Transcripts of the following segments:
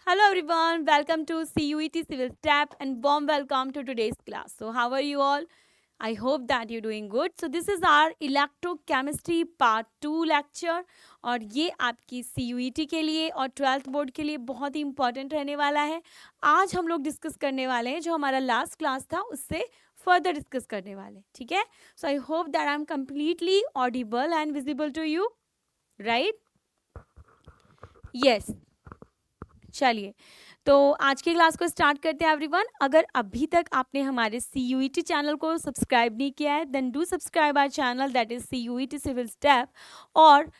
Hello everyone, welcome to CUET Civil Step and warm welcome to today's class. So how are you all? I hope that you're doing good. So this is our Electrochemistry Part 2 lecture और ये आपकी CUET के लिए और 12th board के लिए बहुत ही important रहने वाला है. आज हम लोग डिस्कस करने वाले हैं जो हमारा लास्ट क्लास था उससे फर्दर डिस्कस करने वाले, ठीक है. So I hope that I am completely audible and visible to you, right? Yes. चलिए, तो आज की क्लास को स्टार्ट करते हैं एवरीवन. अगर अभी तक आपने हमारे CUET चैनल को सब्सक्राइब नहीं किया है then do subscribe our channel that is CUET civil step और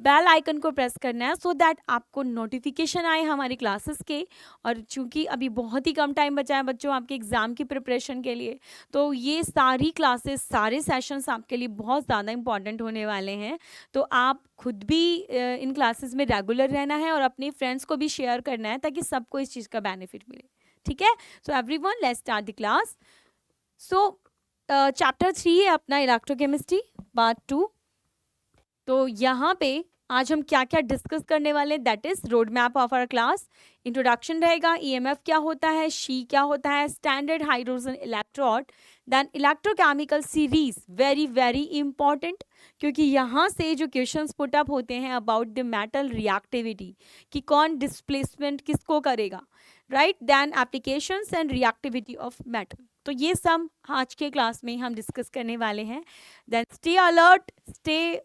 बेल आइकन को प्रेस करना है सो दैट आपको नोटिफिकेशन आए हमारी क्लासेस के. और चूंकि अभी बहुत ही कम टाइम बचा है बच्चों आपके एग्ज़ाम की प्रिपरेशन के लिए, तो ये सारी क्लासेस सारे सेशंस आपके लिए बहुत ज़्यादा इंपॉर्टेंट होने वाले हैं. तो आप खुद भी इन क्लासेस में रेगुलर रहना है और अपने फ्रेंड्स को भी शेयर करना है ताकि सबको इस चीज़ का बेनिफिट मिले, ठीक है. So everyone let's start the class. So chapter 3 है अपना इलेक्ट्रोकेमिस्ट्री पार्ट 2. तो यहाँ पे आज हम क्या क्या डिस्कस करने वाले हैं that is road map of our class. Introduction रहेगा, ईएमएफ क्या होता है, शी क्या होता है, standard hydrogen electrode, then electrochemical series very very important क्योंकि यहाँ से जो क्वेश्चंस पुट अप होते हैं अबाउट द मेटल रिएक्टिविटी कि कौन डिस्प्लेसमेंट किसको करेगा, right. Then applications and reactivity of metal. तो ये सब आज के क्लास में हम डिस्कस करने वाले हैं. Then stay alert, stay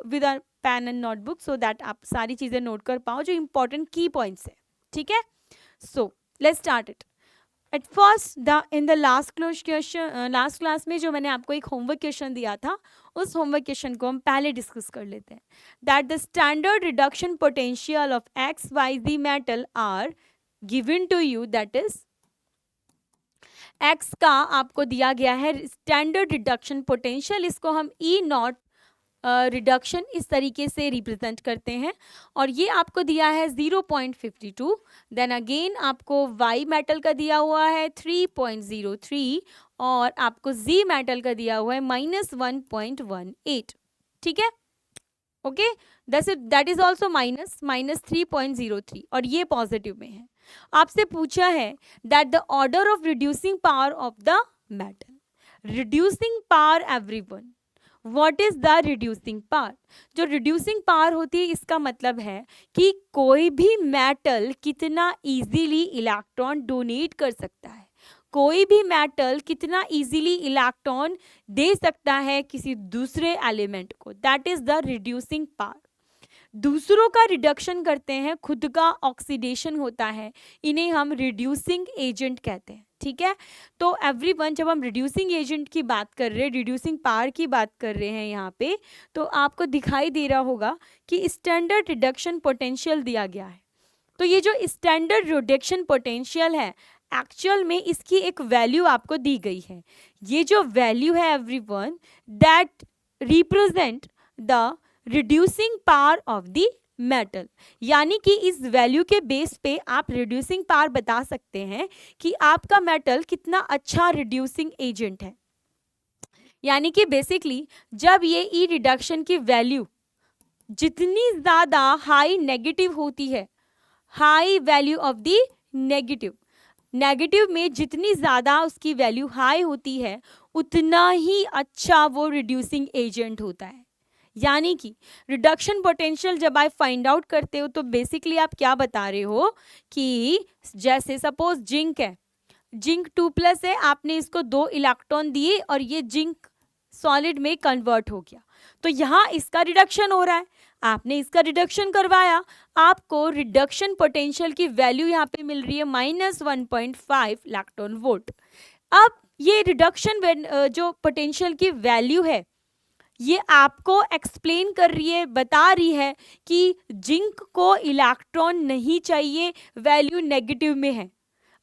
with a pen and notebook so that आप सारी चीज़ें नोट कर पाओ जो इंपॉर्टेंट की पॉइंट्स है, ठीक है. So let's start it. At first in the last class में जो मैंने आपको एक होमवर्क क्वेश्चन दिया था उस होमवर्क क्वेश्चन को हम पहले डिस्कस कर लेते हैं. That the standard reduction potential of XYZ metal are given to you, that is X का आपको दिया गया है स्टैंडर्ड रिडक्शन पोटेंशियल. इसको हम ई नॉट रिडक्शन इस तरीके से रिप्रेजेंट करते हैं और ये आपको दिया है 0.52. देन अगेन आपको वाई मेटल का दिया हुआ है 3.03 और आपको जी मेटल का दिया हुआ है -1.18, ठीक है. ओके, दैट इज ऑल्सो -3.03 और ये पॉजिटिव में है. आपसे पूछा है that the order of reducing power of the metal. Reducing power everyone, what is the reducing power? जो रिड्यूसिंग पावर होती है इसका मतलब है कि कोई भी मेटल कितना इजीली इलेक्ट्रॉन डोनेट कर सकता है, कोई भी मेटल कितना इजीली इलेक्ट्रॉन दे सकता है किसी दूसरे एलिमेंट को, that is the reducing power. दूसरों का रिडक्शन करते हैं, खुद का ऑक्सीडेशन होता है, इन्हें हम रिड्यूसिंग एजेंट कहते हैं, ठीक है. तो एवरीवन जब हम रिड्यूसिंग एजेंट की बात कर रहे हैं, रिड्यूसिंग पावर की बात कर रहे हैं यहाँ पे, तो आपको दिखाई दे रहा होगा कि स्टैंडर्ड रिडक्शन पोटेंशियल दिया गया है. तो ये जो स्टैंडर्ड रिडक्शन पोटेंशियल है एक्चुअल में इसकी एक वैल्यू आपको दी गई है. ये जो वैल्यू है everyone that represent the reducing power of the metal. यानी कि इस वैल्यू के बेस पे आप रिड्यूसिंग पावर बता सकते हैं कि आपका मेटल कितना अच्छा रिड्यूसिंग एजेंट है. यानी कि बेसिकली जब ये ई रिडक्शन की वैल्यू जितनी ज़्यादा हाई नेगेटिव होती है, high value of the negative में जितनी ज़्यादा उसकी वैल्यू हाई होती है उतना ही अच्छा वो रिड्यूसिंग एजेंट होता है. यानी कि रिडक्शन पोटेंशियल जब आप फाइंड आउट करते हो तो बेसिकली आप क्या बता रहे हो कि जैसे सपोज जिंक है, जिंक 2+ है, आपने इसको 2 इलेक्ट्रॉन दिए और ये जिंक सॉलिड में कन्वर्ट हो गया, तो यहाँ इसका रिडक्शन हो रहा है, आपने इसका रिडक्शन करवाया, आपको रिडक्शन पोटेंशियल की वैल्यू यहाँ पे मिल रही है -1.5 इलेक्ट्रॉन वोल्ट. अब ये रिडक्शन जो पोटेंशियल की वैल्यू है ये आपको एक्सप्लेन कर रही है, बता रही है कि जिंक को इलेक्ट्रॉन नहीं चाहिए, वैल्यू नेगेटिव में है.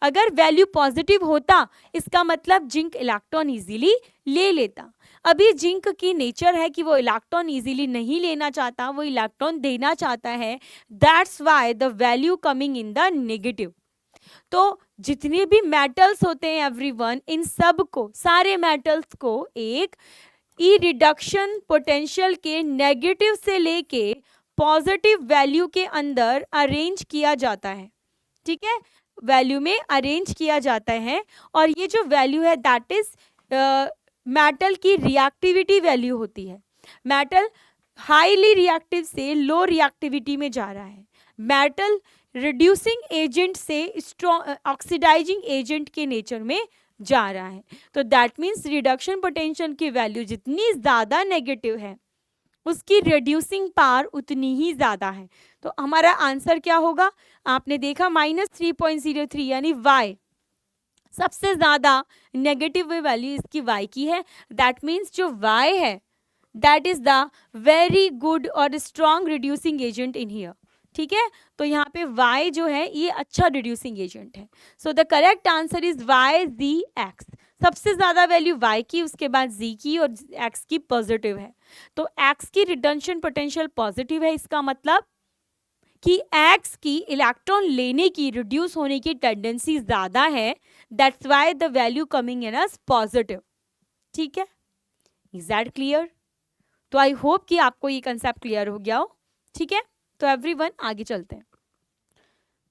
अगर वैल्यू पॉजिटिव होता इसका मतलब जिंक इलेक्ट्रॉन इजीली ले लेता. अभी जिंक की नेचर है कि वो इलेक्ट्रॉन इजीली नहीं लेना चाहता, वो इलेक्ट्रॉन देना चाहता है, that's why the value coming in the negative. तो जितने भी मेटल्स होते हैं एवरीवन, इन सब को, सारे मेटल्स को एक ई रिडक्शन पोटेंशियल के नेगेटिव से लेके पॉजिटिव वैल्यू के अंदर अरेंज किया जाता है. ठीक है, वैल्यू में अरेंज किया जाता है। और ये जो वैल्यू है दैट इज मेटल की रिएक्टिविटी वैल्यू होती है। मेटल हाईली रिएक्टिव से लो रिएक्टिविटी में जा रहा है। मेटल रिड्यूसिंग एजेंट से स्ट्रॉन्ग ऑक्सीडाइजिंग एजेंट के नेचर में जा रहा है। तो दैट मीन्स रिडक्शन पोटेंशियल की वैल्यू जितनी ज़्यादा नेगेटिव है उसकी रिड्यूसिंग पावर उतनी ही ज़्यादा है। तो हमारा आंसर क्या होगा, आपने देखा -3.03 यानी y सबसे ज़्यादा नेगेटिव वैल्यू इसकी y की है। दैट मीन्स जो y है that is the very good और strong reducing agent in here. ठीक है, तो यहाँ पे y जो है ये अच्छा रिड्यूसिंग एजेंट है। So the correct answer is y z x। सबसे ज़्यादा वैल्यू y की, उसके बाद z की और x की पॉजिटिव है। तो x की रिडक्शन पोटेंशियल पॉजिटिव है, इसका मतलब कि x की इलेक्ट्रॉन लेने की, रिड्यूस होने की टेंडेंसी ज़्यादा है। That's why the value coming in as positive. ठीक है, इज दैट क्लियर? तो आई होप कि आपको ये कंसेप्ट क्लियर हो गया हो। ठीक है, तो एवरीवन आगे चलते हैं।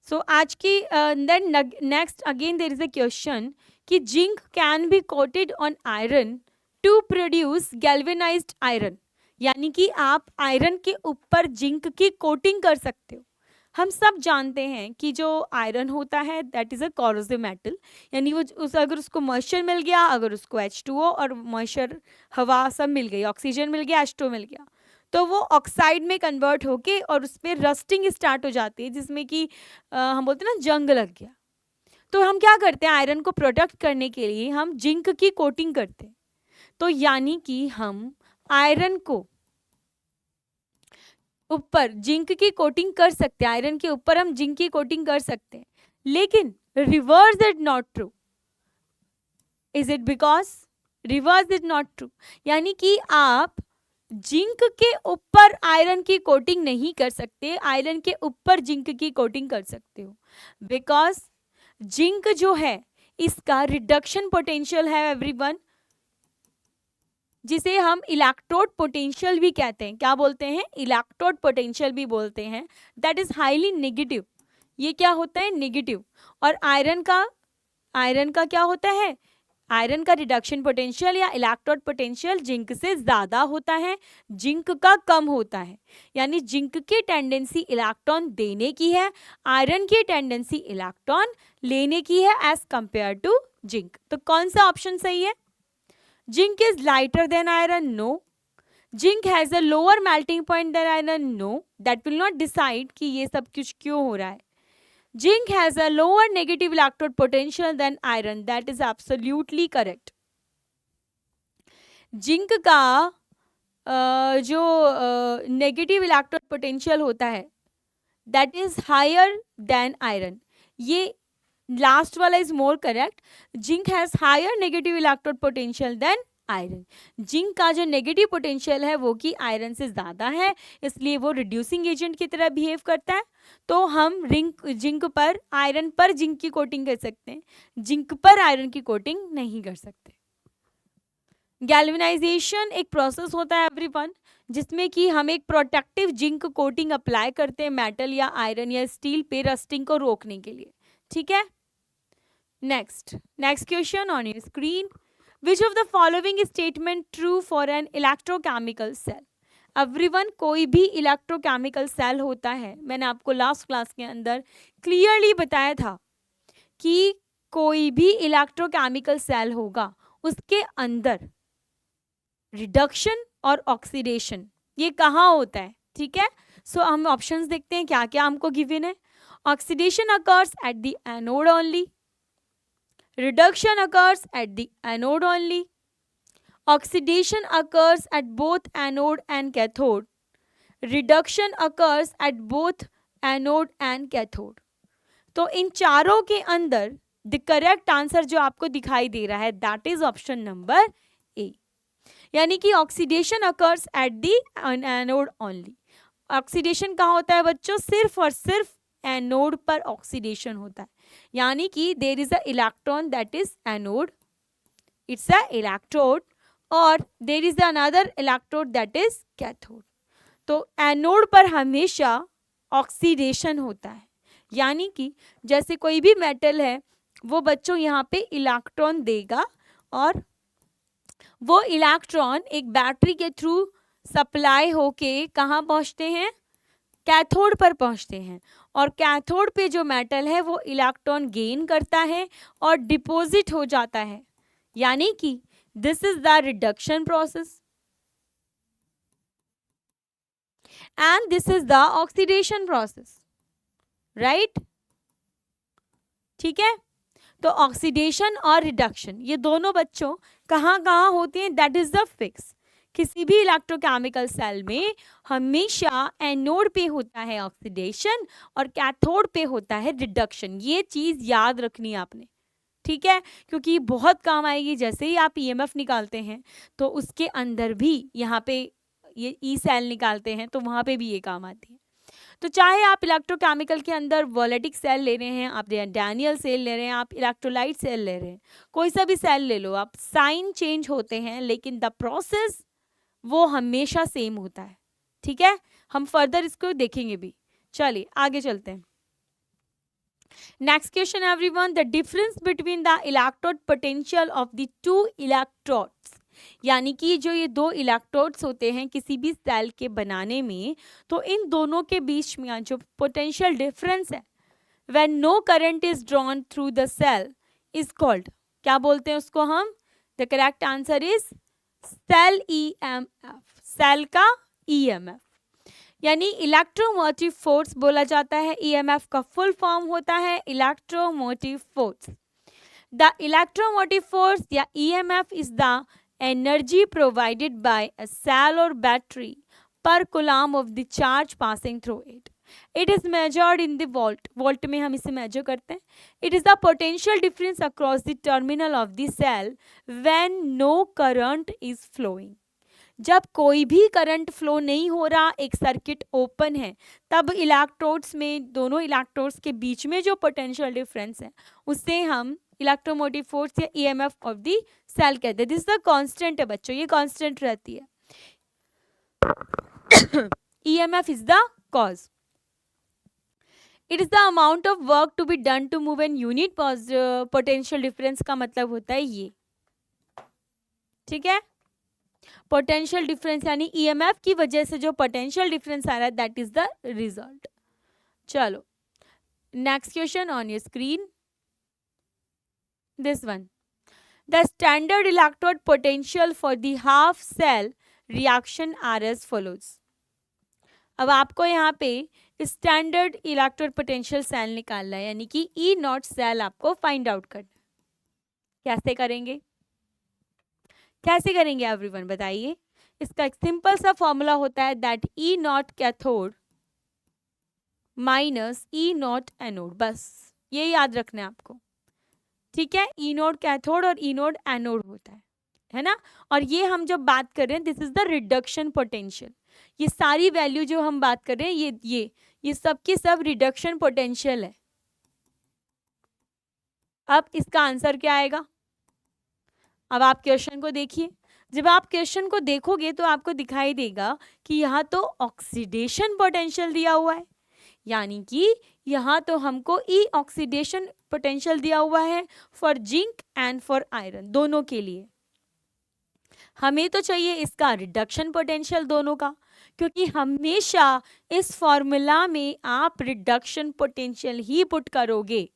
सो आज की then next again there is a question कि zinc can be coated on iron to produce galvanised iron, यानी कि आप आयरन के ऊपर जिंक की कोटिंग कर सकते हो। हम सब जानते हैं कि जो आयरन होता है that is a corrosive metal, यानी वो अगर उसको मॉइस्चर मिल गया, अगर उसको H2O और मॉइस्चर हवा सब मिल गई, ऑक्सीजन मिल गया, H2O मिल गया, तो वो ऑक्साइड में कन्वर्ट होके और उसमें रस्टिंग स्टार्ट हो जाती है, जिसमें कि हम बोलते हैं ना जंग लग गया। तो हम क्या करते हैं, आयरन को प्रोटेक्ट करने के लिए हम जिंक की कोटिंग करते हैं। तो यानी कि हम आयरन को ऊपर जिंक की कोटिंग कर सकते हैं, आयरन के ऊपर हम जिंक की कोटिंग कर सकते हैं, लेकिन reverse is not true. Is it because reverse is not true, यानी कि आप जिंक के ऊपर आयरन की कोटिंग नहीं कर सकते, आयरन के ऊपर जिंक की कोटिंग कर सकते हो, बिकॉज जिंक जो है इसका रिडक्शन पोटेंशियल है एवरीवन, जिसे हम इलेक्ट्रोड पोटेंशियल भी कहते हैं। क्या बोलते हैं, इलेक्ट्रोड पोटेंशियल भी बोलते हैं। That is highly negative. ये क्या होता है, नेगेटिव। और आयरन का क्या होता है, आयरन का रिडक्शन पोटेंशियल या इलेक्ट्रोड पोटेंशियल जिंक से ज़्यादा होता है, जिंक का कम होता है। यानी जिंक की टेंडेंसी इलेक्ट्रॉन देने की है, आयरन की टेंडेंसी इलेक्ट्रॉन लेने की है एज कंपेयर टू जिंक। तो कौन सा ऑप्शन सही है? Zinc is lighter than iron, no. Zinc has a lower melting point than iron, no. That will not decide कि ये सब कुछ क्यों हो रहा है। Zinc has a lower negative electrode potential than iron. That is absolutely correct. Zinc का जो नेगेटिव इलेक्ट्रोड पोटेंशियल होता है that is higher than iron. ये लास्ट वाला is more correct. Zinc has higher negative electrode potential than iron. Zinc का जो negative potential है वो कि आयरन से ज़्यादा है, इसलिए वो रिड्यूसिंग एजेंट की तरह बिहेव करता है। तो हम जिंक पर आयरन पर जिंक की कोटिंग कर सकते हैं, जिंक पर आयरन की कोटिंग नहीं कर सकते। गैल्वेनाइजेशन एक प्रोसेस होता है एवरीवन, जिसमें कि हम एक प्रोटेक्टिव जिंक कोटिंग अप्लाई करते हैं मेटल या आयरन या स्टील पे रस्टिंग को रोकने के लिए। ठीक है, next question on your screen. Which of the following statement true for an electrochemical cell? Everyone, कोई भी इलेक्ट्रोकेमिकल सेल होता है, मैंने आपको लास्ट क्लास के अंदर क्लियरली बताया था कि कोई भी इलेक्ट्रोकेमिकल सेल होगा उसके अंदर रिडक्शन और ऑक्सीडेशन ये कहाँ होता है। ठीक है, सो हम ऑप्शंस देखते हैं क्या क्या हमको गिवन है। Oxidation occurs at the anode only, reduction occurs at the anode only, oxidation occurs at both anode and cathode, reduction occurs at both anode and cathode। तो इन चारों के अंदर द करेक्ट आंसर जो आपको दिखाई दे रहा है that is option number A, यानी कि oxidation occurs at the anode only. Oxidation कहाँ होता है बच्चों, सिर्फ और सिर्फ एनोड पर ऑक्सीडेशन होता है, यानी कि there is a electron that is anode, it's a electrode, और there is another electrode that is cathode. तो एनोड पर हमेशा ऑक्सीडेशन होता है, यानी कि जैसे कोई भी मेटल है वो बच्चों यहाँ पे इलेक्ट्रॉन देगा और वो इलेक्ट्रॉन एक बैटरी के थ्रू सप्लाई होके कहाँ पहुँचते हैं, कैथोड पर पहुँचते हैं, और कैथोड पे जो मेटल है वो इलेक्ट्रॉन गेन करता है और डिपॉजिट हो जाता है, यानी कि this is the reduction process and this is the oxidation process, right. ठीक है, तो ऑक्सीडेशन और रिडक्शन ये दोनों बच्चों कहाँ कहाँ होते हैं, दैट इज द फिक्स। किसी भी इलेक्ट्रोकेमिकल सेल में हमेशा एनोड पे होता है ऑक्सीडेशन और कैथोड पे होता है रिडक्शन। ये चीज़ याद रखनी है आपने, ठीक है, क्योंकि बहुत काम आएगी। जैसे ही आप ईएमएफ निकालते हैं तो उसके अंदर भी यहाँ पे ये ई सेल निकालते हैं तो वहाँ पे भी ये काम आती है। तो चाहे आप इलेक्ट्रोकेमिकल के अंदर वोलेटिक सेल ले रहे हैं, आप डैनियल सेल ले रहे हैं, आप इलेक्ट्रोलाइट सेल ले रहे हैं, कोई सा भी सेल ले लो आप, साइन चेंज होते हैं लेकिन द प्रोसेस वो हमेशा सेम होता है। ठीक है, हम फर्दर इसको देखेंगे भी। चलिए आगे चलते हैं। Next question everyone, the difference between the electrode potential of the two electrodes, यानी कि जो ये दो इलेक्ट्रोड्स होते हैं किसी भी सेल के बनाने में, तो इन दोनों के बीच में जो पोटेंशियल डिफरेंस है when no current is drawn through the cell is called, क्या बोलते हैं उसको हम, the correct answer is cell EMF, cell का ईएमएफ, यानी इलेक्ट्रोमोटिव फोर्स बोला जाता है। ईएमएफ का फुल फॉर्म होता है electromotive force. The electromotive force या EMF is the energy provided by a cell or battery per coulomb of the charge passing through it. It is measured in the volt, volt में हम इसे measure करते हैं। It is the potential difference across the terminal of the cell when no current is flowing, जब कोई भी current flow नहीं हो रहा, एक सर्किट ओपन है, तब इलेक्ट्रोड्स में, दोनों इलेक्ट्रोड्स के बीच में जो पोटेंशियल डिफरेंस है उससे हम इलेक्ट्रोमोटिव फोर्स या ईएमएफ ऑफ द सेल कहते हैं। दिस द कांस्टेंट है बच्चों, ये कांस्टेंट रहती है। EMF is the cause. It is the amount of work to be done to move an unit potential difference का मतलब होता है ये, ठीक है। पोटेंशियल डिफरेंस यानी ईएमएफ की वजह से जो पोटेंशियल डिफरेंस आ रहा है दैट इज द रिजल्ट। चलो next question on your screen, this one, the standard electrode potential for the half cell reaction are as follows. अब आपको यहाँ पे स्टैंडर्ड इलेक्ट्रोड पोटेंशियल सेल निकालना है, यानी कि ई नॉट सेल आपको फाइंड आउट करना। कैसे करेंगे, कैसे करेंगे एवरीवन बताइए। इसका एक सिंपल सा फॉर्मूला होता है that E naught cathode minus E not anode, बस ये याद रखना है आपको, ठीक है। ई नोड कैथोड और ई नोड एनोड होता है ना। और ये हम जब बात कर रहे हैं this is the reduction potential, ये सारी वैल्यू जो हम बात कर रहे हैं ये सब की सब रिडक्शन पोटेंशियल है। अब इसका आंसर क्या आएगा, अब आप क्वेश्चन को देखिए। जब आप क्वेश्चन को देखोगे तो आपको दिखाई देगा कि यहाँ तो ऑक्सीडेशन पोटेंशियल दिया हुआ है, यानी कि यहाँ तो हमको ई ऑक्सीडेशन पोटेंशियल दिया हुआ है for zinc and for iron, दोनों के लिए। हमें तो चाहिए इसका रिडक्शन पोटेंशियल दोनों का, क्योंकि हमेशा इस फॉर्मूला में आप रिडक्शन पोटेंशियल ही पुट करोगे,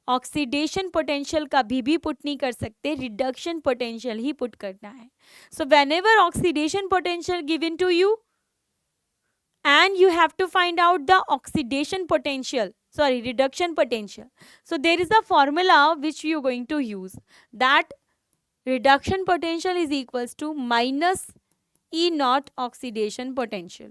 ऑक्सीडेशन पोटेंशियल कभी भी पुट नहीं कर सकते, रिडक्शन पोटेंशियल ही पुट करना है। So whenever oxidation potential given to you and you have to find out the oxidation potential, sorry, reduction potential. So there is a formula which you are going to use, that reduction potential is equals to minus E naught oxidation potential.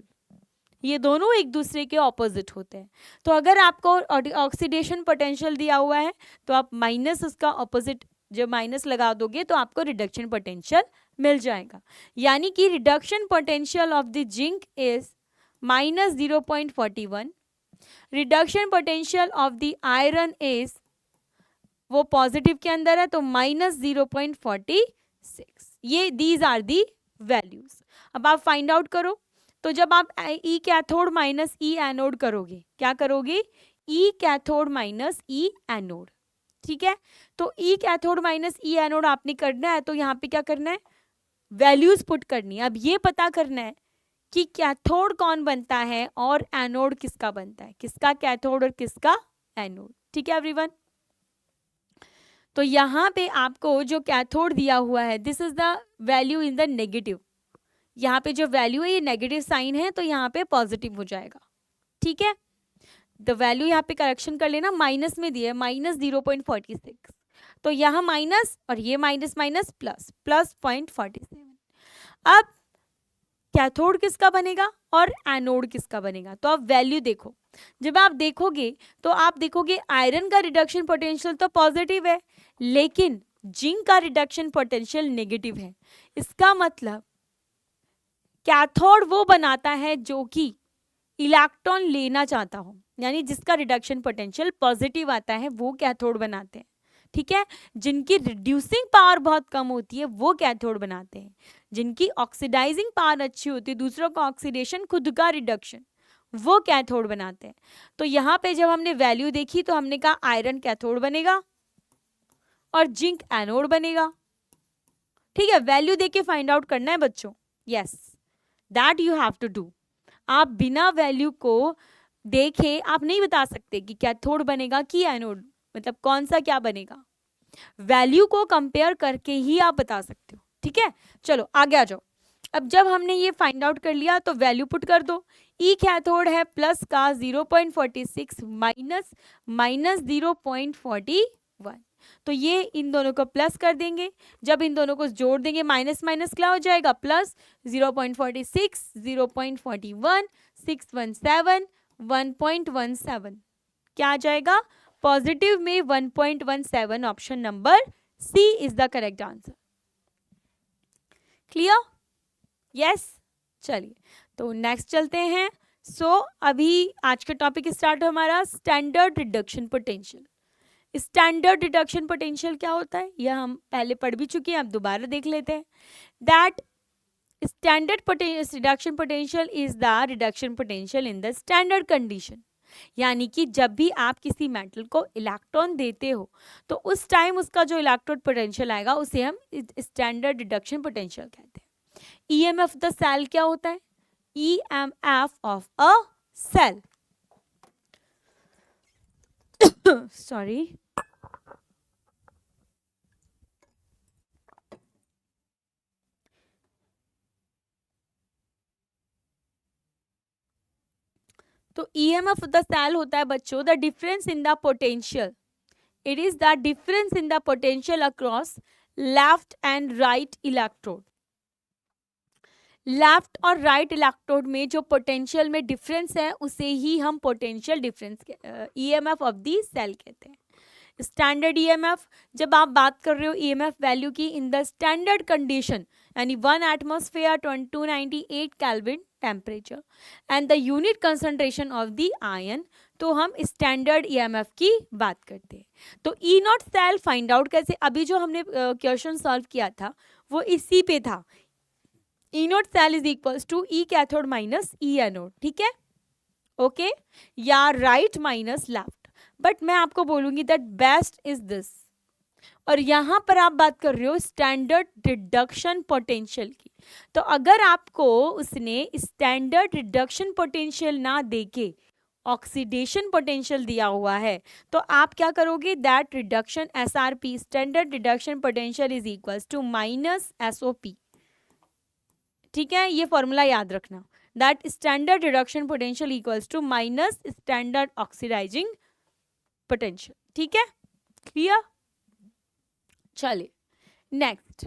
ये दोनों एक दूसरे के opposite होते हैं। तो अगर आपको ऑक्सीडेशन पोटेंशियल दिया हुआ है तो आप माइनस उसका ऑपोजिट जब माइनस लगा दोगे तो आपको रिडक्शन पोटेंशियल मिल जाएगा। यानी कि reduction potential of the zinc is minus 0.41, reduction potential of the iron is, वो पॉजिटिव के अंदर है तो माइनस 0.46। ये दीज आर दी वैल्यूज। अब आप फाइंड आउट करो, तो जब आप ई कैथोड माइनस ई एनोड करोगे, क्या करोगे, ई कैथोड माइनस ई एनोड, ठीक है। तो ई कैथोड माइनस ई एनोड आपने करना है, तो यहाँ पे क्या करना है, वैल्यूज पुट करनी है। अब ये पता करना है कि कैथोड कौन बनता है और एनोड किसका बनता है, किसका कैथोड और किसका एनोड, ठीक है एवरीवन। तो यहाँ पे आपको जो कैथोड दिया हुआ है, this is the value in the negative, यहाँ पे जो वैल्यू है ये नेगेटिव साइन है, तो यहाँ पे पॉजिटिव हो जाएगा, ठीक है। द वैल्यू यहाँ पे करेक्शन कर लेना, माइनस में दिया है -0.46, तो यहाँ माइनस और ये माइनस माइनस प्लस, प्लस 0.47। अब कैथोड किसका बनेगा और एनोड किसका बनेगा, तो अब वैल्यू देखो। जब आप देखोगे तो आप देखोगे आयरन का रिडक्शन पोटेंशियल तो पॉजिटिव है, लेकिन जिंक का रिडक्शन पोटेंशियल नेगेटिव है। इसका मतलब कैथोड वो बनाता है जो कि इलेक्ट्रॉन लेना चाहता हो, यानी जिसका रिडक्शन पोटेंशियल पॉजिटिव आता है वो कैथोड बनाते हैं, ठीक है। जिनकी रिड्यूसिंग पावर बहुत कम होती है वो कैथोड बनाते हैं, जिनकी ऑक्सीडाइजिंग पावर अच्छी होती है, दूसरों का ऑक्सीडेशन खुद का रिडक्शन, वो कैथोड बनाते हैं। तो यहाँ पे जब हमने वैल्यू देखी तो हमने कहा आयरन कैथोड बनेगा और जिंक एनोड बनेगा, ठीक है। वैल्यू देके फाइंड आउट करना है बच्चों, yes that you have to do. आप बिना वैल्यू को देखे आप नहीं बता सकते कि कैथोड बनेगा कि एनोड, मतलब कौन सा क्या बनेगा, वैल्यू को कंपेयर करके ही आप बता सकते हो, ठीक है। चलो आगे आ जाओ। अब जब हमने ये फाइंड आउट कर लिया तो वैल्यू पुट कर दो। ई कैथोड है प्लस का 0.46 माइनस माइनस 0.41, तो ये इन दोनों को प्लस कर देंगे। जब इन दोनों को जोड़ देंगे माइनस माइनस क्या हो जाएगा, प्लस 0.46 0.41 617 1.17, क्या आ जाएगा पॉजिटिव में 1.17। Option number C is the correct answer. Clear, yes. चलिए तो नेक्स्ट चलते हैं। अभी आज का टॉपिक स्टार्ट है हमारा standard reduction potential. Standard reduction potential क्या होता है यह हम पहले पढ़ भी चुके हैं, अब दोबारा देख लेते हैं। That standard reduction potential is the reduction potential in the standard condition, यानी कि जब भी आप किसी मेटल को इलेक्ट्रॉन देते हो तो उस टाइम उसका जो इलेक्ट्रोड पोटेंशियल आएगा उसे हम स्टैंडर्ड रिडक्शन पोटेंशियल कहते हैं। ईएमएफ द सेल क्या होता है, EMF of a cell, sorry, तो ईएमएफ ऑफ द सेल होता है बच्चों the difference in the potential, it is the difference in the potential across left and right electrode. Left और राइट इलेक्ट्रोड में जो पोटेंशियल में डिफरेंस है उसे ही हम potential difference EMF of the cell कहते हैं। स्टैंडर्ड ईएमएफ, जब आप बात कर रहे हो ईएमएफ वैल्यू की इन द स्टैंडर्ड कंडीशन, यानी 1 atmosphere 298 kelvin temperature and the unit concentration of the ion, तो हम स्टैंडर्ड ईएमएफ की बात करते हैं। तो ई नॉट सेल फाइंड आउट कैसे, अभी जो हमने क्वेश्चन सॉल्व किया था वो इसी पे था। E naught cell is equals to E cathode minus E anode, ठीक है, ओके, या राइट माइनस लेफ्ट। बट मैं आपको बोलूंगी दैट बेस्ट इज दिस, और यहां पर आप बात कर रहे हो स्टैंडर्ड रिडक्शन पोटेंशियल की। तो अगर आपको उसने स्टैंडर्ड रिडक्शन पोटेंशियल ना देके ऑक्सीडेशन पोटेंशियल दिया हुआ है तो आप क्या करोगे, that reduction SRP standard reduction potential is equals to minus SOP, ठीक है, ये फॉर्मूला याद रखना, that standard reduction potential equals to minus standard oxidising potential, ठीक है, क्लियर। चलिए नेक्स्ट,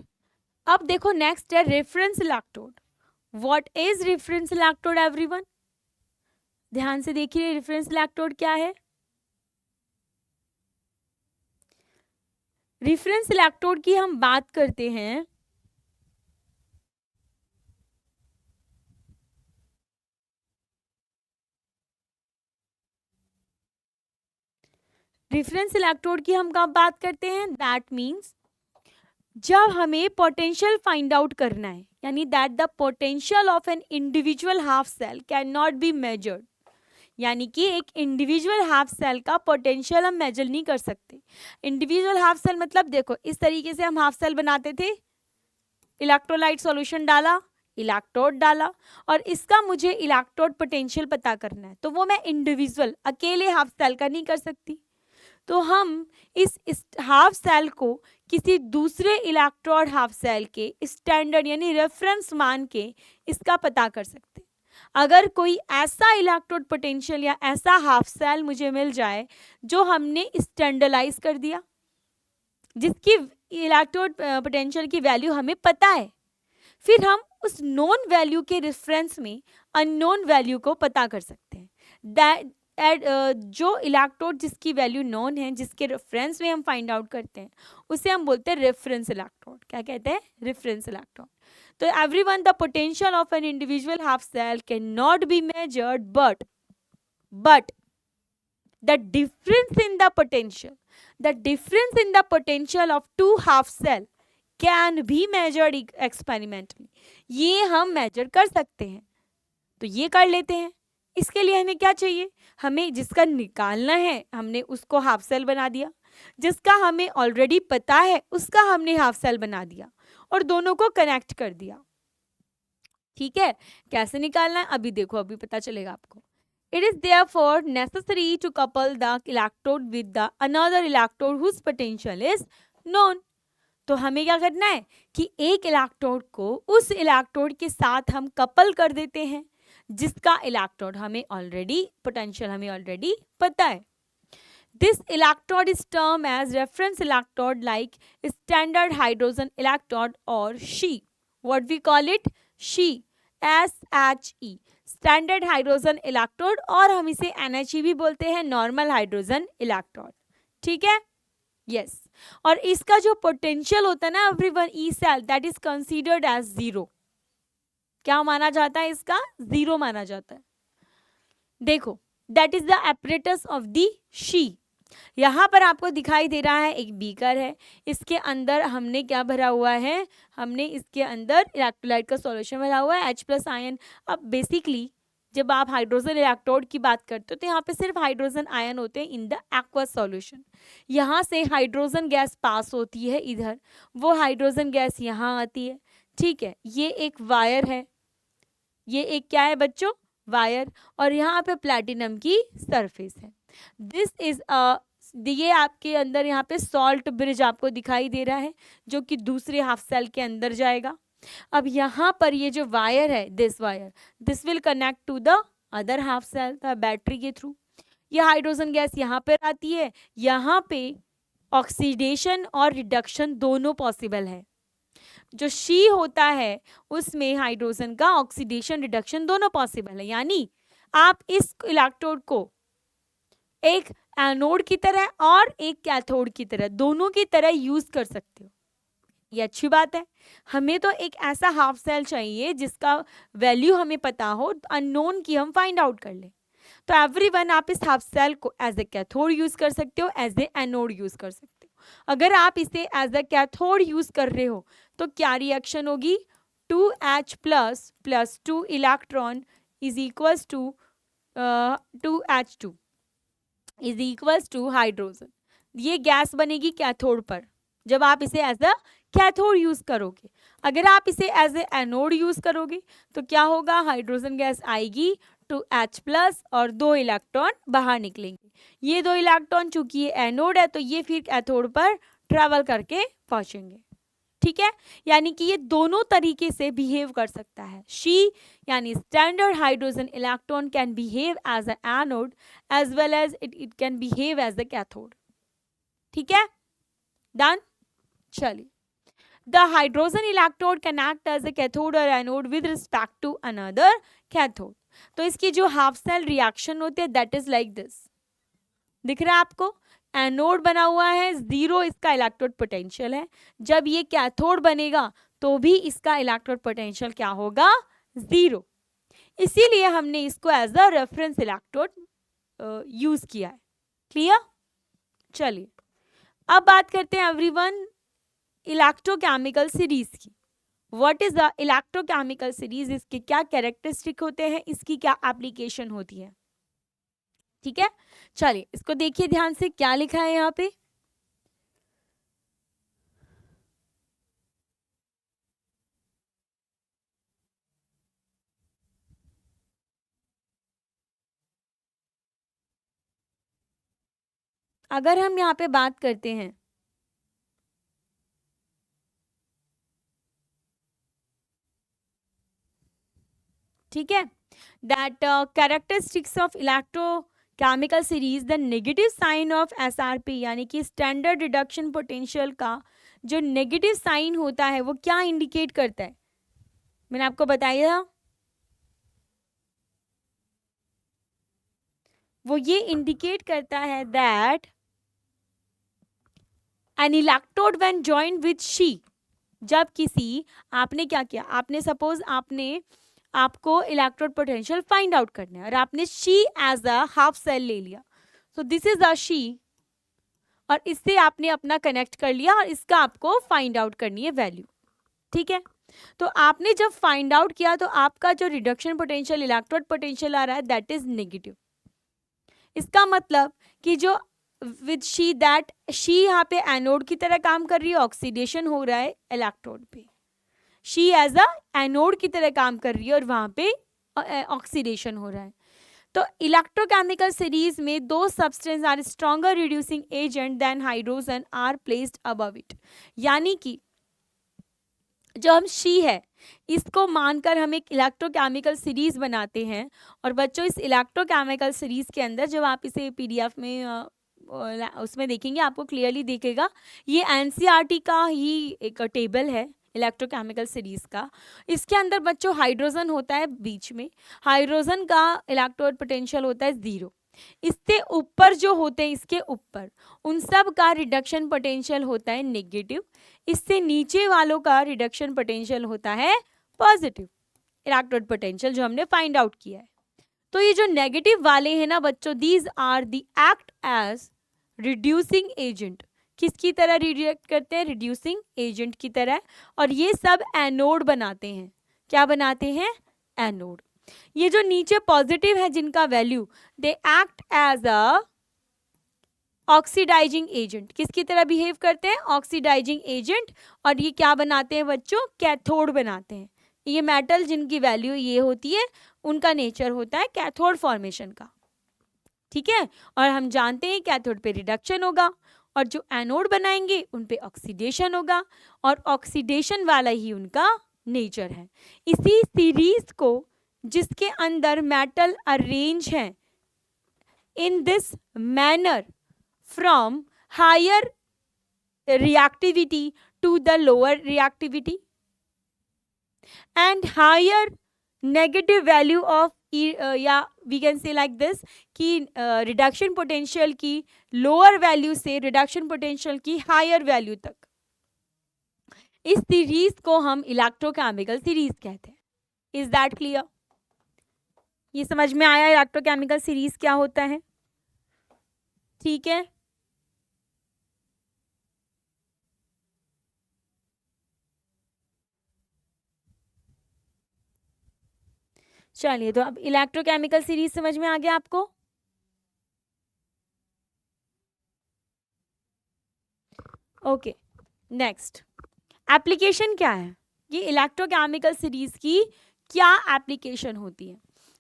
अब देखो नेक्स्ट है reference electrode. What is reference electrode everyone, ध्यान से देखिए रेफरेंस इलेक्ट्रोड क्या है। रेफरेंस इलेक्ट्रोड की हम बात करते हैं रेफरेंस इलेक्ट्रोड की हम कब बात करते हैं, दैट मीन्स जब हमें पोटेंशियल फाइंड आउट करना है, यानी that the potential of an individual half cell can not be measured, यानी कि एक इंडिविजुअल हाफ सेल का पोटेंशियल हम मेजर नहीं कर सकते। इंडिविजुअल हाफ सेल मतलब देखो इस तरीके से हम हाफ सेल बनाते थे, इलेक्ट्रोलाइट सॉल्यूशन डाला, इलेक्ट्रोड डाला, और इसका मुझे इलेक्ट्रोड पोटेंशियल पता करना है, तो वो मैं इंडिविजुअल अकेले हाफ सेल का नहीं कर सकती। तो हम इस हाफ सेल को किसी दूसरे इलेक्ट्रोड हाफ सेल के स्टैंडर्ड यानी रेफरेंस मान के इसका पता कर सकते हैं। अगर कोई ऐसा इलेक्ट्रोड पोटेंशियल या ऐसा हाफ सेल मुझे मिल जाए जो हमने स्टैंडर्डाइज कर दिया, जिसकी इलेक्ट्रोड पोटेंशियल की वैल्यू हमें पता है, फिर हम उस नोन वैल्यू के रेफरेंस में अननोन वैल्यू को पता कर सकते हैं। जो इलेक्ट्रोड जिसकी वैल्यू नोन है, जिसके रेफरेंस में हम फाइंड आउट करते हैं, उसे हम बोलते हैं रेफरेंस इलेक्ट्रोड। क्या कहते हैं? Reference electrode. तो everyone, the potential of an individual half cell can not be measured, but the difference in the potential of two half cell can be measured experimentally। ये हम मेजर कर सकते हैं, तो ये कर लेते हैं। इसके लिए हमें क्या चाहिए? हमें जिसका निकालना है हमने उसको हाफ सेल बना दिया, जिसका हमें ऑलरेडी पता है उसका हमने हाफ सेल बना दिया और दोनों को कनेक्ट कर दिया। ठीक है, कैसे निकालना है अभी देखो, अभी पता चलेगा आपको। It is therefore necessary to couple the electrode with the another electrode whose potential is known। तो हमें क्या करना है कि एक इलेक्ट्रोड को उस इलेक्ट्रोड के साथ हम कपल कर देते हैं जिसका इलेक्ट्रोड हमें ऑलरेडी पोटेंशियल हमें ऑलरेडी पता है। This electrode is termed as reference electrode like standard hydrogen electrode or She। What we call it? She, SHE, standard hydrogen electrode, और हम इसे NHE भी बोलते हैं, नॉर्मल हाइड्रोजन इलेक्ट्रोड। ठीक है, यस। और इसका जो पोटेंशियल होता है ना everyone, E cell, that is considered as zero. क्या माना जाता है? इसका जीरो माना जाता है। देखो, that is the apparatus of the she. यहाँ पर आपको दिखाई दे रहा है एक बीकर है, इसके अंदर हमने क्या भरा हुआ है? हमने इसके अंदर इलेक्ट्रोलाइट का सॉल्यूशन भरा हुआ है, H+ आयन। अब बेसिकली जब आप हाइड्रोजन इलेक्ट्रोड की बात करते हो तो यहाँ पे सिर्फ हाइड्रोजन आयन होते हैं इन द एक्वस सॉल्यूशन। यहाँ से हाइड्रोजन गैस पास होती है इधर, वो हाइड्रोजन गैस यहाँ आती है। ठीक है, ये एक वायर है, ये एक क्या है बच्चों? वायर। और यहाँ पे प्लैटिनम की सरफेस है। दिस इज ये आपके अंदर यहाँ पे सॉल्ट ब्रिज आपको दिखाई दे रहा है जो कि दूसरे हाफ सेल के अंदर जाएगा। अब यहाँ पर ये जो वायर है, this wire, this will connect to the other half cell the battery के थ्रू। ये हाइड्रोजन गैस यहाँ पर आती है, यहाँ पे ऑक्सीडेशन और रिडक्शन दोनों पॉसिबल है। जो शी होता है उसमें हाइड्रोजन का ऑक्सीडेशन रिडक्शन दोनों पॉसिबल है, यानी आप इस इलेक्ट्रोड को एक एनोड की तरह और एक कैथोड की तरह, दोनों की तरह यूज कर सकते हो। ये अच्छी बात है। हमें तो एक ऐसा हाफ सेल चाहिए जिसका वैल्यू हमें पता हो, अननोन की हम फाइंड आउट कर लें। तो एवरीवन, आप इस हाफ सेल को एज ए कैथोड यूज कर सकते हो, एज ए एनोड यूज कर सकते हो। अगर आप इसे एज ए कैथोड यूज कर रहे हो तो क्या रिएक्शन होगी? 2H plus 2 electron is equals to 2H2 is equals to hydrogen. ये गैस बनेगी कैथोड पर जब आप इसे एज अ कैथोड यूज करोगे। अगर आप इसे एज ए एनोड यूज करोगे तो क्या होगा? हाइड्रोजन गैस आएगी 2H+ और 2 इलेक्ट्रॉन बाहर निकलेंगे। ये 2 इलेक्ट्रॉन चूंकि ये एनोड है तो ये फिर कैथोड पर ट्रेवल करके पहुंचेंगे। ठीक है, यानी कि ये दोनों तरीके से बिहेव कर सकता है। शी यानी standard hydrogen electron can behave as a anode as well as it can behave as a cathode. ठीक है, डन। चलिए, the hydrogen electrode can act as a cathode और anode with respect to another cathode. तो इसकी जो half cell reaction होती है that is like this. दिख रहा है आपको? एनोड बना हुआ है, 0 इसका इलेक्ट्रोड पोटेंशियल है। जब ये कैथोड बनेगा तो भी इसका इलेक्ट्रोड पोटेंशियल क्या होगा? 0। इसीलिए हमने इसको as a reference electrode use किया है। क्लियर? चलिए, अब बात करते हैं एवरीवन इलेक्ट्रोकेमिकल सीरीज की। What is the electrochemical series? इसके क्या कैरेक्टरिस्टिक होते हैं, इसकी क्या एप्लीकेशन होती है? ठीक है, चलिए इसको देखिए ध्यान से, क्या लिखा है यहाँ पे। अगर हम यहाँ पे बात करते हैं, ठीक है, that characteristics of electrochemical series, the negative sign of SRP, यानी कि स्टैंडर्ड रिडक्शन पोटेंशियल का जो नेगेटिव साइन होता है वो क्या इंडिकेट करता है, मैंने आपको बताया वो ये इंडिकेट करता है that N electrode when joined with she, जब किसी, आपने क्या किया, आपने सपोज आपको इलेक्ट्रोड पोटेंशियल फाइंड आउट करना है और आपने SHE as a half cell ले लिया, so this is a SHE, और इससे आपने अपना कनेक्ट कर लिया और इसका आपको फाइंड आउट करनी है वैल्यू, ठीक है। तो आपने जब फाइंड आउट किया तो आपका जो रिडक्शन पोटेंशियल, इलेक्ट्रोड पोटेंशियल आ रहा है दैट इज नेगेटिव। इसका मतलब कि जो विद शी, दैट शी यहाँ पे एनोड की तरह काम कर रही है, ऑक्सीडेशन हो रहा है इलेक्ट्रोड पे, शी एज अ एनोड की तरह काम कर रही है और वहां पे ऑक्सीडेशन हो रहा है। तो इलेक्ट्रोकेमिकल सीरीज में दो substance are stronger reducing agent than hydrogen are placed above it, यानी कि जो हम शी है इसको मानकर हम एक इलेक्ट्रोकेमिकल सीरीज बनाते हैं, और बच्चों इस इलेक्ट्रोकेमिकल सीरीज के अंदर जब आप इसे पीडीएफ में उसमें देखेंगे आपको क्लियरली दिखेगा, ये एनसीईआरटी का ही एक टेबल है इलेक्ट्रोकेमिकल सीरीज का। इसके अंदर बच्चों हाइड्रोजन होता है बीच में, हाइड्रोजन का इलेक्ट्रोड पोटेंशियल होता है 0, इससे ऊपर जो होते हैं इसके ऊपर उन सब का रिडक्शन पोटेंशियल होता है नेगेटिव, इससे नीचे वालों का रिडक्शन पोटेंशियल होता है पॉजिटिव इलेक्ट्रोड पोटेंशियल जो हमने फाइंड आउट किया है। तो ये जो नेगेटिव वाले हैं ना बच्चों, these are the act as reducing agent, किसकी तरह रिएक्ट करते हैं, रिड्यूसिंग एजेंट की तरह, और ये सब एनोड बनाते हैं, क्या बनाते हैं, एनोड। ये जो नीचे पॉजिटिव है जिनका value, they act as a oxidising agent, किसकी तरह बिहेव करते हैं, ऑक्सीडाइजिंग एजेंट, और ये क्या बनाते हैं बच्चों, कैथोड बनाते हैं। ये मेटल जिनकी वैल्यू ये होती है उनका नेचर होता है कैथोड फॉर्मेशन का, ठीक है। और हम जानते हैं कैथोड पे रिडक्शन होगा और जो एनोड बनाएंगे उन पे ऑक्सीडेशन होगा, और ऑक्सीडेशन वाला ही उनका नेचर है। इसी सीरीज को जिसके अंदर मेटल अरेंज है in this manner from higher reactivity to the lower reactivity and higher negative value of, या we can say like this कि रिडक्शन पोटेंशियल की लोअर वैल्यू से रिडक्शन पोटेंशियल की हायर वैल्यू तक, इस सीरीज को हम इलेक्ट्रोकेमिकल सीरीज कहते हैं। Is that clear? ये समझ में आया इलेक्ट्रोकेमिकल सीरीज क्या होता है, ठीक है। चलिए, तो अब इलेक्ट्रोकेमिकल सीरीज समझ में आ गया आपको। ओके, नेक्स्ट एप्लीकेशन क्या है, ये इलेक्ट्रोकेमिकल सीरीज की क्या एप्लीकेशन होती है।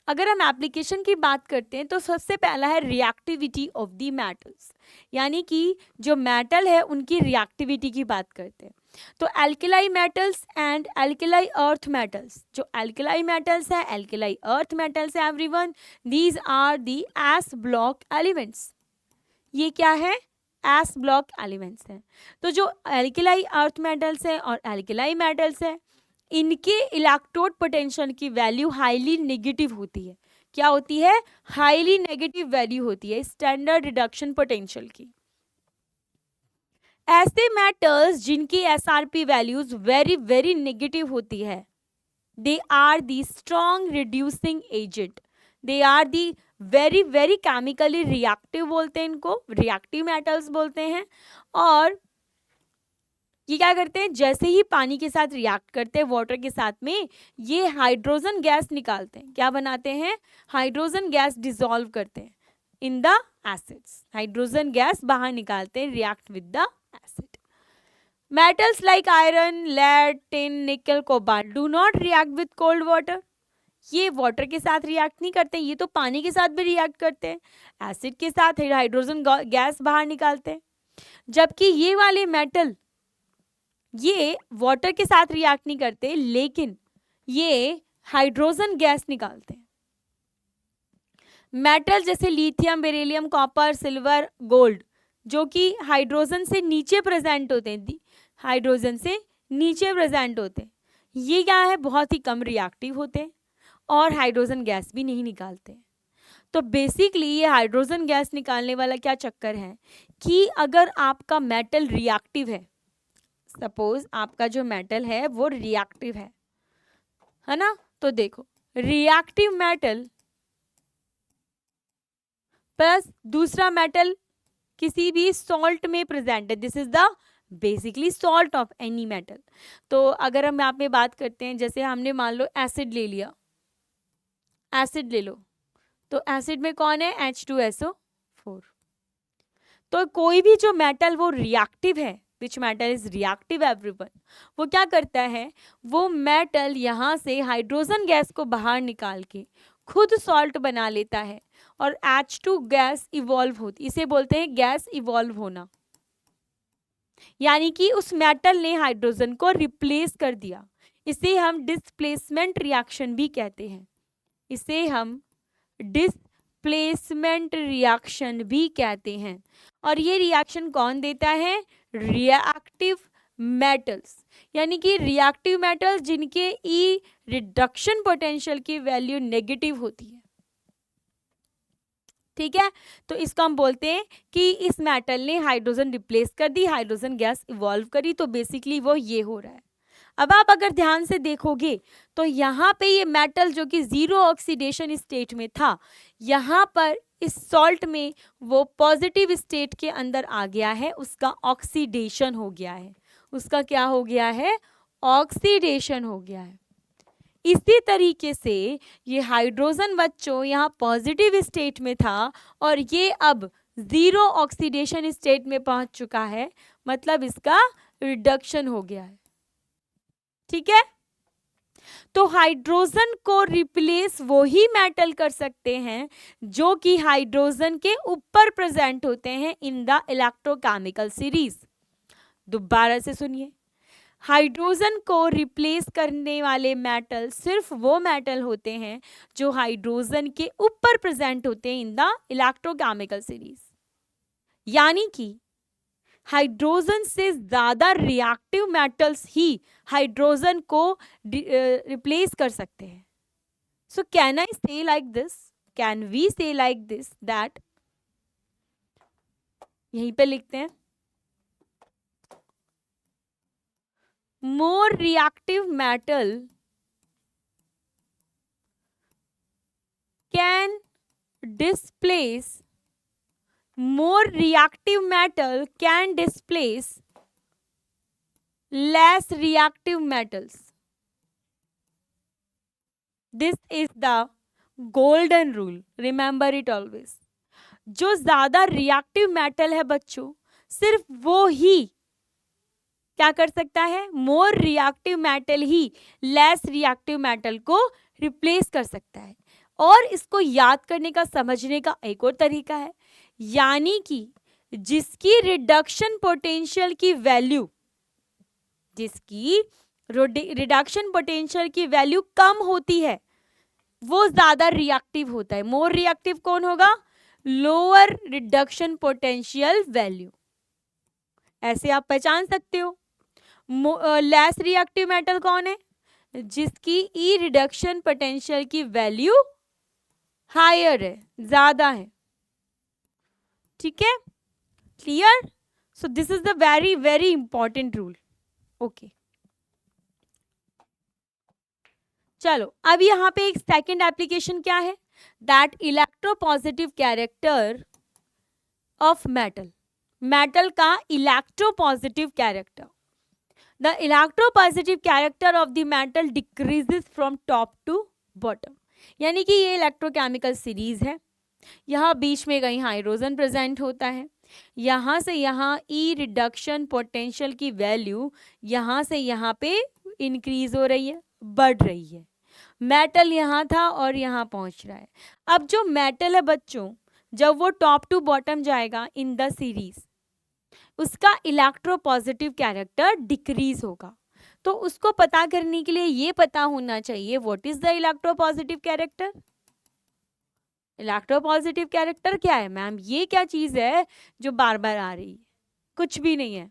अगर हम एप्लीकेशन की बात करते हैं तो सबसे पहला है रिएक्टिविटी ऑफ द मेटल्स, यानी कि जो मेटल है उनकी रिएक्टिविटी की बात करते हैं। तो alkali metals and alkali earth metals, जो एल्केलाई मेटल्स है, एल्केलाई अर्थ मेटल्स है everyone, these are the S block elements. ये क्या है, एस ब्लॉक एलिमेंट्स हैं। तो जो एल्केलाई अर्थ मेटल्स है और एल्केलाई मेटल्स है, इनके इलेक्ट्रोड पोटेंशियल की वैल्यू हाईली नेगेटिव होती है। क्या होती है, हाईली नेगेटिव वैल्यू होती है स्टैंडर्ड रिडक्शन पोटेंशियल की। ऐसे मेटल्स जिनकी SRP values very very negative होती है, they are the strong reducing agent, they are the very very chemically reactive बोलते हैं इनको, रिएक्टिव मेटल्स बोलते हैं। और ये क्या करते हैं, जैसे ही पानी के साथ रिएक्ट करते हैं वाटर के साथ में, ये हाइड्रोजन गैस निकालते हैं, क्या बनाते हैं, हाइड्रोजन गैस डिसॉल्व करते हैं। In the acids. Hydrogen gas बाहर निकालते हैं, react with the acid. Metals like iron, lead, tin, nickel, cobalt do not react with cold water. ये वाटर के साथ रिएक्ट नहीं करते, ये तो पानी के साथ भी रिएक्ट करते हैं, एसिड के साथ हाइड्रोजन गैस बाहर निकालते हैं। जबकि ये वाले मेटल ये वाटर के साथ रिएक्ट नहीं करते, लेकिन ये हाइड्रोजन गैस निकालते हैं। मेटल जैसे lithium, beryllium, copper, silver, gold जो कि हाइड्रोजन से नीचे प्रेजेंट होते हैं, हाइड्रोजन से नीचे प्रेजेंट होते हैं, ये क्या है, बहुत ही कम रिएक्टिव होते हैं और हाइड्रोजन गैस भी नहीं निकालते। तो बेसिकली ये हाइड्रोजन गैस निकालने वाला क्या चक्कर है कि अगर आपका मेटल रिएक्टिव है, सपोज आपका जो मेटल है वो रिएक्टिव है ना, तो देखो रिएक्टिव मेटल प्लस दूसरा मेटल किसी भी सॉल्ट में प्रेजेंट है, this is the basically salt of any metal. तो अगर हम यहाँ पे बात करते हैं, जैसे हमने मान लो एसिड ले लिया, एसिड ले लो, तो एसिड में कौन है, H2SO4। तो कोई भी जो मेटल वो रिएक्टिव है, which metal is reactive everyone, वो क्या करता है, वो मेटल यहाँ से हाइड्रोजन गैस को बाहर निकाल के खुद सॉल्ट बना लेता है और H2 गैस इवॉल्व होती, इसे बोलते हैं गैस इवॉल्व होना। यानी कि उस मेटल ने हाइड्रोजन को रिप्लेस कर दिया, इसे हम डिस्प्लेसमेंट रिएक्शन भी कहते हैं, इसे हम डिस्प्लेसमेंट रिएक्शन भी कहते हैं। और ये रिएक्शन कौन देता है, रिएक्टिव मेटल्स, यानी कि रिएक्टिव मेटल्स जिनके ई रिडक्शन पोटेंशियल की वैल्यू नेगेटिव होती है। ठीक है, तो इसको हम बोलते हैं कि इस मेटल ने हाइड्रोजन रिप्लेस कर दी, हाइड्रोजन गैस इवॉल्व करी, तो बेसिकली वो ये हो रहा है। अब आप अगर ध्यान से देखोगे तो यहाँ पे ये मेटल जो कि जीरो ऑक्सीडेशन स्टेट में था, यहाँ पर इस सॉल्ट में वो पॉजिटिव स्टेट के अंदर आ गया है, उसका ऑक्सीडेशन हो गया है, उसका क्या हो गया है, ऑक्सीडेशन हो गया है। इसी तरीके से ये हाइड्रोजन बच्चों यहाँ पॉजिटिव स्टेट में था और ये अब जीरो ऑक्सीडेशन स्टेट में पहुंच चुका है, मतलब इसका रिडक्शन हो गया है। ठीक है, तो हाइड्रोजन को रिप्लेस वो ही मेटल कर सकते हैं जो कि हाइड्रोजन के ऊपर प्रेजेंट होते हैं इन द इलेक्ट्रोकेमिकल सीरीज। दोबारा से सुनिए, हाइड्रोजन को रिप्लेस करने वाले मेटल सिर्फ वो मेटल होते हैं जो हाइड्रोजन के ऊपर प्रेजेंट होते हैं इन द इलेक्ट्रोकेमिकल सीरीज। यानी कि हाइड्रोजन से ज्यादा रिएक्टिव मेटल्स ही हाइड्रोजन को रिप्लेस कर सकते हैं। सो कैन आई से लाइक दिस, कैन वी से लाइक दिस दैट, यहीं पे लिखते हैं, more reactive metal can displace, more reactive metal can displace less reactive metals. This is the golden rule, remember it always. जो ज्यादा reactive metal है बच्चों, सिर्फ वो ही क्या कर सकता है, मोर रिएक्टिव मेटल ही लेस रिएक्टिव मेटल को रिप्लेस कर सकता है। और इसको याद करने का, समझने का एक और तरीका है, यानी कि जिसकी रिडक्शन पोटेंशियल की वैल्यू, जिसकी रिडक्शन पोटेंशियल की वैल्यू कम होती है वो ज्यादा रिएक्टिव होता है। मोर रिएक्टिव कौन होगा, लोअर रिडक्शन पोटेंशियल वैल्यू, ऐसे आप पहचान सकते हो। लेस रिएक्टिव मेटल कौन है, जिसकी ई रिडक्शन पोटेंशियल की वैल्यू हायर है, ज्यादा है। ठीक है, clear. So this is the very very important rule. Okay, चलो अब यहाँ पे एक सेकेंड एप्लीकेशन क्या है, that electropositive character of metal, metal का electropositive character. The electropositive character of the metal decreases from top to bottom, यानी कि ये इलेक्ट्रोकेमिकल सीरीज है। यहाँ बीच में कहीं हाइड्रोजन प्रेजेंट होता है, यहाँ से यहाँ ई रिडक्शन पोटेंशियल की वैल्यू यहाँ से यहाँ पे इंक्रीज हो रही है, बढ़ रही है। मेटल यहाँ था और यहाँ पहुँच रहा है। अब जो मेटल है बच्चों, जब वो टॉप टू बॉटम जाएगा इन द सीरीज, उसका इलेक्ट्रोपॉजिटिव कैरेक्टर डिक्रीज होगा। तो उसको पता करने के लिए ये पता होना चाहिए what is the electropositive character. Electropositive character क्या है मैम? ये क्या चीज है जो बार बार आ रही है? कुछ भी नहीं है।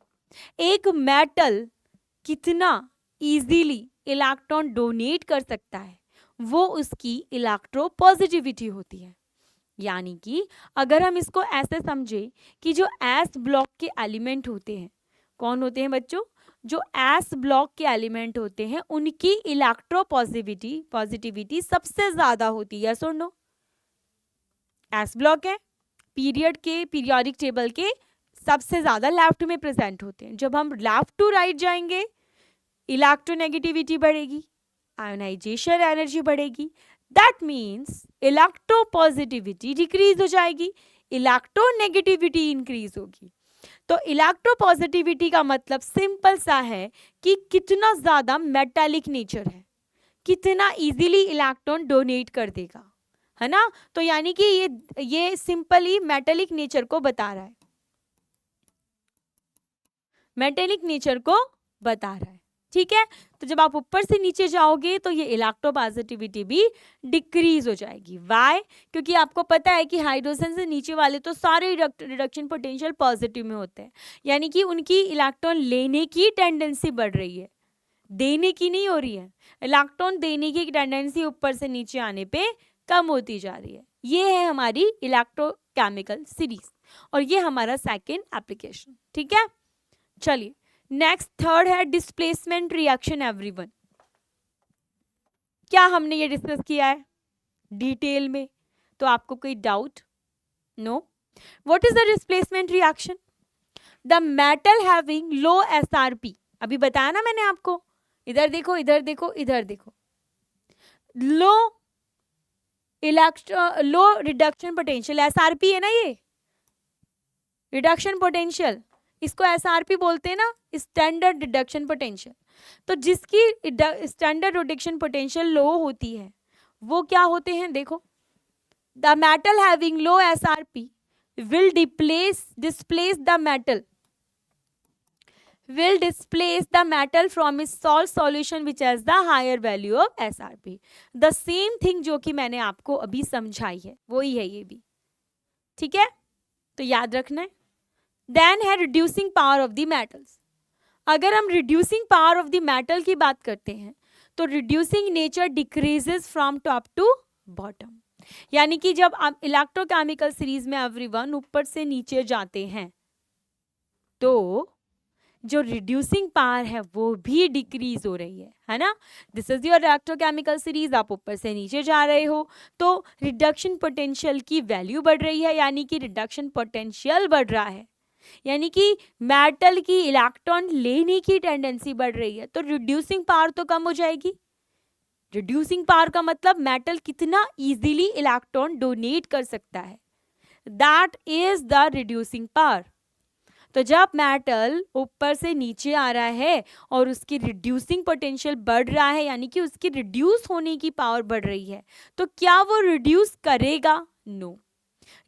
एक मेटल कितना इजीली इलेक्ट्रॉन डोनेट कर सकता है, वो उसकी इलेक्ट्रोपॉजिटिविटी होती है। यानी कि अगर हम इसको ऐसे समझे कि जो एस ब्लॉक के एलिमेंट होते हैं, कौन होते हैं बच्चों? जो एस ब्लॉक के एलिमेंट होते हैं उनकी पॉजिटिविटी सबसे ज्यादा होती है। सुन लो, एस ब्लॉक है पीरियोडिक टेबल के सबसे ज्यादा लेफ्ट में प्रेजेंट होते हैं। जब हम लेफ्ट टू राइट जाएंगे, इलेक्ट्रोनेगेटिविटी बढ़ेगी, आयोनाइजेशन एनर्जी बढ़ेगी, दैट मीन्स इलेक्ट्रोपॉजिटिविटी डिक्रीज हो जाएगी, इलेक्ट्रोनेगेटिविटी इंक्रीज होगी। तो इलेक्ट्रोपॉजिटिविटी का मतलब सिंपल सा है कि कितना ज्यादा मेटालिक नेचर है, कितना इजीली इलेक्ट्रॉन डोनेट कर देगा, है ना। तो यानी कि ये सिंपली मेटालिक नेचर को बता रहा है, मेटालिक नेचर को बता रहा है। ठीक है, तो जब आप ऊपर से नीचे जाओगे तो ये इलेक्ट्रोपॉजिटिविटी भी डिक्रीज हो जाएगी। वाई? क्योंकि आपको पता है कि हाइड्रोजन से नीचे वाले तो सारे रिडक्शन पोटेंशियल पॉजिटिव में होते हैं, यानी कि उनकी इलेक्ट्रॉन लेने की टेंडेंसी बढ़ रही है, देने की नहीं हो रही है। इलेक्ट्रॉन देने की टेंडेंसी ऊपर से नीचे आने पे कम होती जा रही है। ये है हमारी इलेक्ट्रोकेमिकल सीरीज और ये हमारा सेकेंड एप्लीकेशन। ठीक है, चलिए नेक्स्ट थर्ड है डिस्प्लेसमेंट रिएक्शन। एवरीवन, क्या हमने ये डिस्कस किया है डिटेल में? तो आपको कोई doubt? No. What is the displacement reaction? The metal having low SRP, अभी बताया ना मैंने आपको, इधर देखो इधर देखो इधर देखो, लो रिडक्शन पोटेंशियल, एसआरपी है ना ये रिडक्शन पोटेंशियल, इसको एसआरपी बोलते हैं ना, स्टैंडर्ड रिडक्शन पोटेंशियल। तो जिसकी स्टैंडर्ड रिडक्शन पोटेंशियल लो होती है वो क्या होते हैं? देखो, the metal having low SRP will displace the metal from its salt solution which has the higher value of SRP. The same thing जो कि मैंने आपको अभी समझाई है वही है ये भी। ठीक है, तो याद रखना है। Then है reducing power of the metals। अगर हम reducing power of the metal की बात करते हैं तो reducing nature decreases from top to bottom। यानी कि जब आप इलेक्ट्रोकेमिकल सीरीज में एवरीवन ऊपर से नीचे जाते हैं तो जो रिड्यूसिंग पावर है वो भी डिक्रीज हो रही है ना। This is your electrochemical series, आप ऊपर से नीचे जा रहे हो तो रिडक्शन पोटेंशियल की वैल्यू बढ़ रही है, यानी कि रिडक्शन पोटेंशियल बढ़ रहा है, यानी कि मेटल की इलेक्ट्रॉन लेने की टेंडेंसी बढ़ रही है, तो रिड्यूसिंग पावर तो कम हो जाएगी। रिड्यूसिंग पावर का मतलब मेटल कितना इजीली इलेक्ट्रॉन डोनेट कर सकता है, that is the reducing power. तो जब मेटल ऊपर से नीचे आ रहा है और उसकी रिड्यूसिंग पोटेंशियल बढ़ रहा है, यानी कि उसकी रिड्यूस होने की पावर बढ़ रही है, तो क्या वो रिड्यूस करेगा? नो।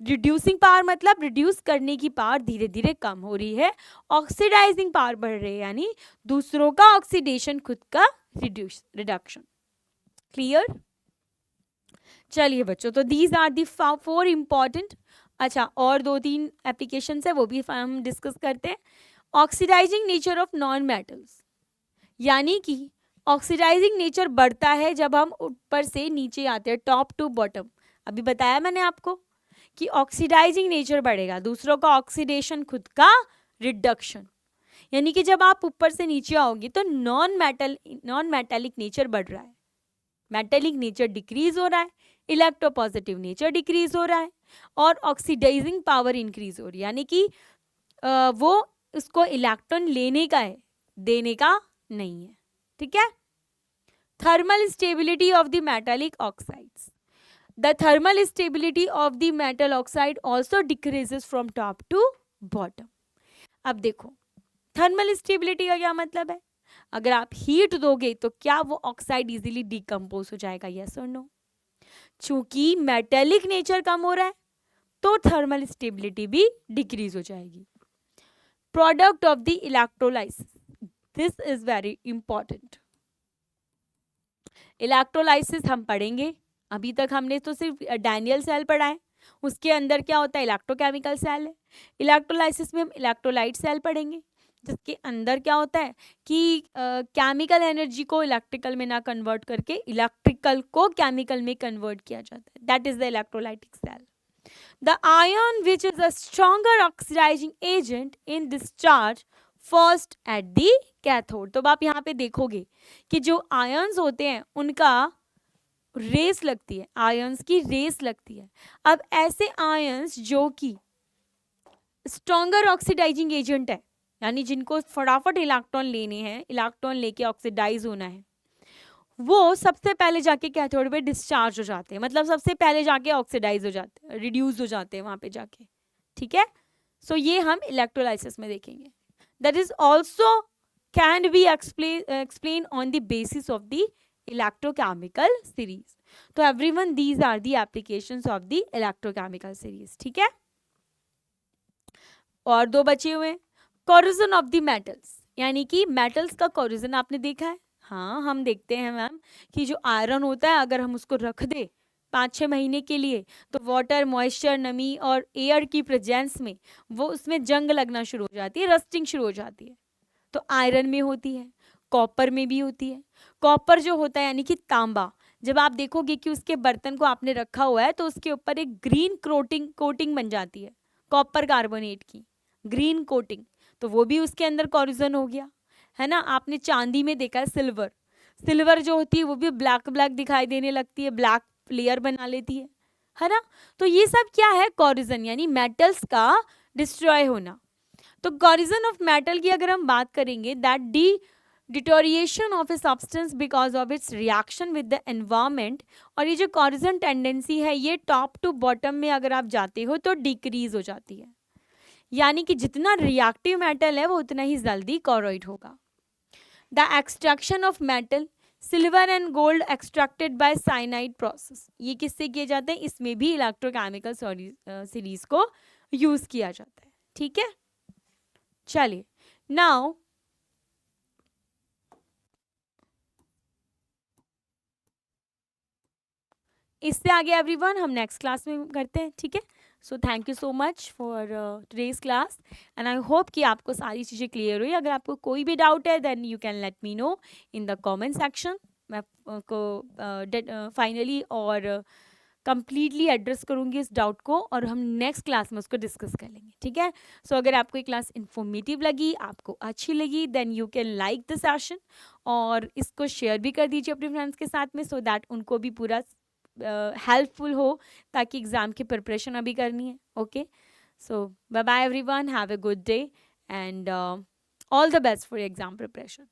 रिड्यूसिंग पावर मतलब रिड्यूस करने की पावर धीरे धीरे कम हो रही है, ऑक्सीडाइजिंग पावर बढ़ रही है, यानी दूसरों का ऑक्सीडेशन खुद का रिडक्शन। क्लियर? चलिए बच्चों, तो दीज आर दी 4 इंपॉर्टेंट। अच्छा, और 2-3 एप्लीकेशन है वो भी हम डिस्कस करते हैं। Oxidising nature of non metals, यानी कि ऑक्सीडाइजिंग नेचर बढ़ता है जब हम ऊपर से नीचे आते हैं, टॉप टू बॉटम। अभी बताया मैंने आपको कि ऑक्सीडाइजिंग नेचर बढ़ेगा, दूसरों का ऑक्सीडेशन खुद का रिडक्शन, यानी कि जब आप ऊपर से नीचे आओगे तो नॉन मेटेलिक नेचर बढ़ रहा है, मेटेलिक नेचर डिक्रीज हो रहा है, इलेक्ट्रोपॉजिटिव नेचर डिक्रीज हो रहा है और ऑक्सीडाइजिंग पावर इंक्रीज हो रही है, यानी कि वो उसको इलेक्ट्रॉन लेने का है, देने का नहीं है। ठीक है। Thermal stability of the metallic oxides, the thermal stability of the metal oxide also decreases from top to bottom. अब देखो थर्मल स्टेबिलिटी का क्या मतलब है, अगर आप हीट दोगे तो क्या वो ऑक्साइड इजीली डिकम्पोज हो जाएगा, यस और नो। चूंकि मेटेलिक नेचर कम हो रहा है तो थर्मल स्टेबिलिटी भी डिक्रीज हो जाएगी। Product of the electrolysis, this is very important. Electrolysis हम पढ़ेंगे, अभी तक हमने तो सिर्फ डैनियल सेल पढ़ा है, उसके अंदर क्या होता है इलेक्ट्रोकेमिकल सेल है। इलेक्ट्रोलाइसिस में हम इलेक्ट्रोलाइट सेल पढ़ेंगे, जिसके अंदर क्या होता है कि केमिकल एनर्जी को इलेक्ट्रिकल में ना कन्वर्ट करके इलेक्ट्रिकल को केमिकल में कन्वर्ट किया जाता है, that is the electrolytic cell. The ion which is a stronger oxidising agent in discharge first at the cathode. तो आप यहाँ पे देखोगे कि जो आयन्स होते हैं उनका रेस लगती है, आयन्स की रेस लगती है। अब ऐसे आयन्स जो कि स्ट्रॉन्गर ऑक्सीडाइजिंग एजेंट है, यानी जिनको फटाफट इलेक्ट्रॉन लेने हैं, इलेक्ट्रॉन लेके ऑक्सीडाइज होना है, वो सबसे पहले जाके कैथोड पे डिस्चार्ज हो जाते हैं, मतलब सबसे पहले जाके ऑक्सीडाइज हो जाते हैं, रिड्यूस हो जाते हैं वहां पे जाके, ठीक है। सो ये हम इलेक्ट्रोलाइसिस में देखेंगे। That is also can be explain on the basis of the electrochemical series. तो everyone these are the applications of the electrochemical series, ठीक है। और दो बचे हुए, कोरोजन ऑफ द मेटल्स, यानी कि मेटल्स का कोरोजन आपने देखा है, हाँ हम देखते हैं मैम कि जो आयरन होता है अगर हम उसको रख दे 5-6 महीने के लिए तो वाटर, मॉइस्चर, नमी और एयर की प्रेजेंस में वो उसमें जंग लगना शुरू हो जाती है, रस्टिंग शुरू हो जाती है। तो आयरन में होती है, कॉपर में भी होती है। कॉपर जो होता है यानी कि तांबा, जब आप देखोगे कि उसके बर्तन को आपने रखा हुआ है तो उसके ऊपर एक ग्रीन कोटिंग बन जाती है कॉपर कार्बोनेट की, ग्रीन कोटिंग, तो वो भी उसके अंदर कोरोजन हो गया, है ना। आपने चांदी में देखा है सिल्वर, सिल्वर जो होती है वो भी ब्लैक ब्लैक दिखाई देने लगती है, ब्लैक लेयर बना लेती है ना। तो ये सब क्या है कोरोजन, यानी मेटल्स का डिस्ट्रॉय होना। तो कोरोजन ऑफ मेटल की अगर हम बात करेंगे, that D deterioration of a substance because of its reaction with the environment. और ये जो कोरोजन टेंडेंसी है ये टॉप टू बॉटम में अगर आप जाते हो तो डिक्रीज हो जाती है, यानी कि जितना रिएक्टिव मेटल है वो उतना ही जल्दी कोरोइड होगा। The extraction of metal, silver and gold extracted bye cyanide process, ये किससे किए जाते हैं, इसमें भी इलेक्ट्रोकेमिकल सीरीज को यूज किया जाता है, ठीक है। चलिए नाउ इससे आगे एवरीवन हम नेक्स्ट क्लास में करते हैं, ठीक है। So thank you so much for today's class and I hope कि आपको सारी चीज़ें क्लियर हुई। अगर आपको कोई भी डाउट है then you can let me know in the comment section. मैं आपको फाइनली और कंप्लीटली एड्रेस करूँगी इस डाउट को और हम नेक्स्ट क्लास में उसको डिस्कस कर लेंगे, ठीक है। सो अगर आपको ये क्लास इन्फॉर्मेटिव लगी, आपको अच्छी लगी, then you can like the session और इसको शेयर भी कर दीजिए अपने फ्रेंड्स के साथ में, सो दैट उनको भी पूरा हेल्पफुल हो, ताकि एग्ज़ाम की प्रिपरेशन अभी करनी है। Okay, so bye bye everyone, have a good day and all the best for exam preparation.